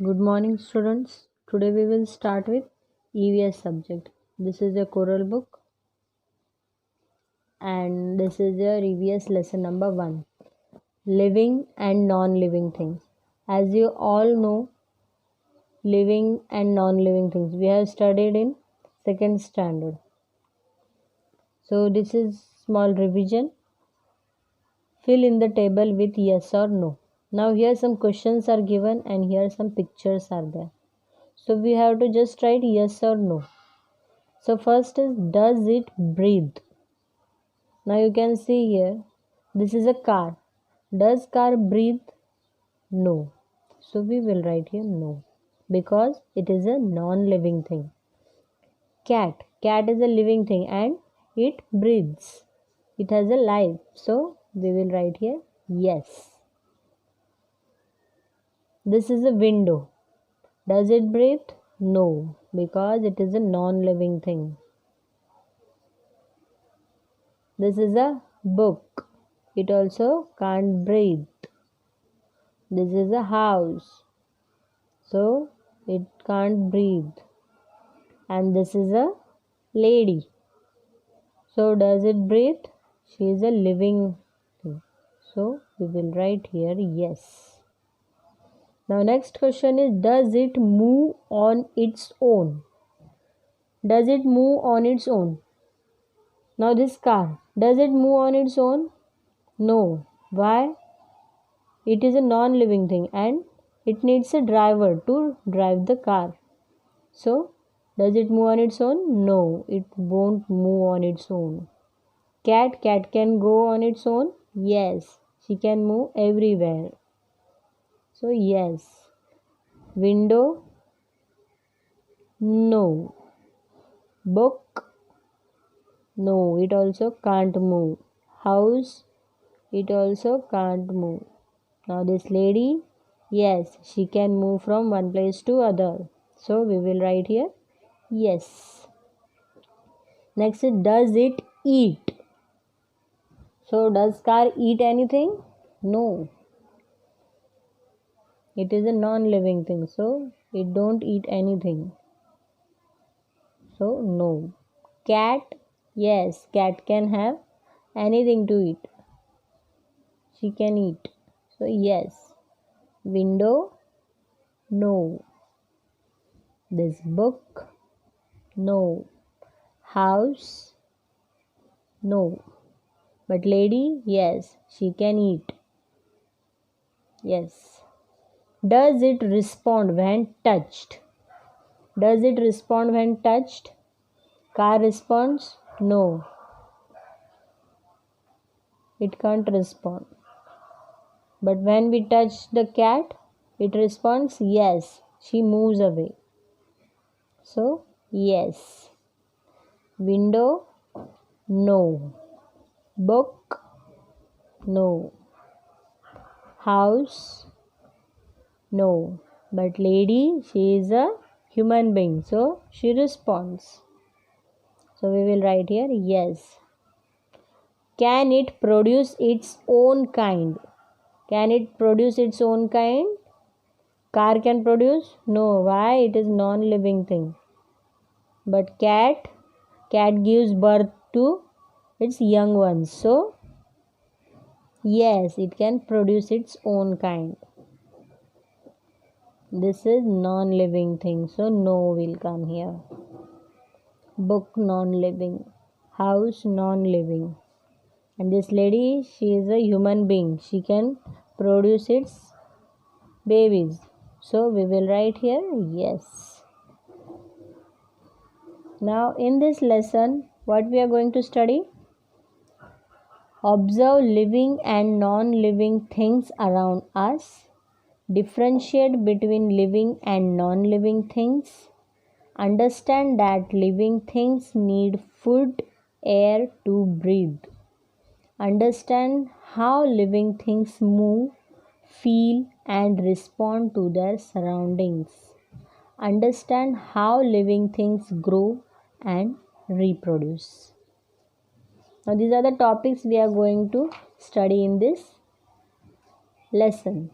Good morning, students. Today we will start with EVS subject. This is a choral book and this is your EVS lesson number 1, living and non-living things. As you all know, living and non-living things we have studied in second standard. So this is small revision. Fill in the table with yes or no. Now here some questions are given and here some pictures are there. So we have to just write yes or no. So first is, does it breathe? Now you can see here, this is a car. Does car breathe? No. So we will write here no, because it is a non-living thing. Cat. Cat is a living thing and it breathes. It has a life. So we will write here yes. This is a window. Does it breathe? No, because it is a non-living thing. This is a book. It also can't breathe. This is a house. So it can't breathe. And this is a lady. So does it breathe? She is a living thing. So we will write here yes. Now next question is, does it move on its own? Does it move on its own? Now this car, does it move on its own? No. Why? It is a non-living thing and it needs a driver to drive the car. So, does it move on its own? No, it won't move on its own. Cat can go on its own? Yes, she can move everywhere. So, yes. Window? No. Book? No, it also can't move. House? It also can't move. Now this lady, yes, she can move from one place to other. So we will write here yes. Next is, does it eat? So does car eat anything? No. It is a non-living thing, so it don't eat anything. So no. Cat, yes, cat can have anything to eat. She can eat. So yes. Window, no. This book, no. House, no. But lady, yes, she can eat. Yes. Does it respond when touched? Does it respond when touched? Car responds? No. It can't respond. But when we touch the cat, it responds? Yes. She moves away. So, yes. Window? No. Book? No. House? No. But lady, she is a human being. So, she responds. So, we will write here yes. Can it produce its own kind? Can it produce its own kind? Car can produce? No. Why? It is non-living thing. But cat gives birth to its young ones. So, yes, it can produce its own kind. This is non-living thing. So, no will come here. Book non-living. House non-living. And this lady, she is a human being. She can produce its babies. So we will write here yes. Now in this lesson, what we are going to study? Observe living and non-living things around us. Differentiate between living and non-living things. Understand that living things need food, air to breathe. Understand how living things move, feel, and respond to their surroundings. Understand how living things grow and reproduce. Now, these are the topics we are going to study in this lesson.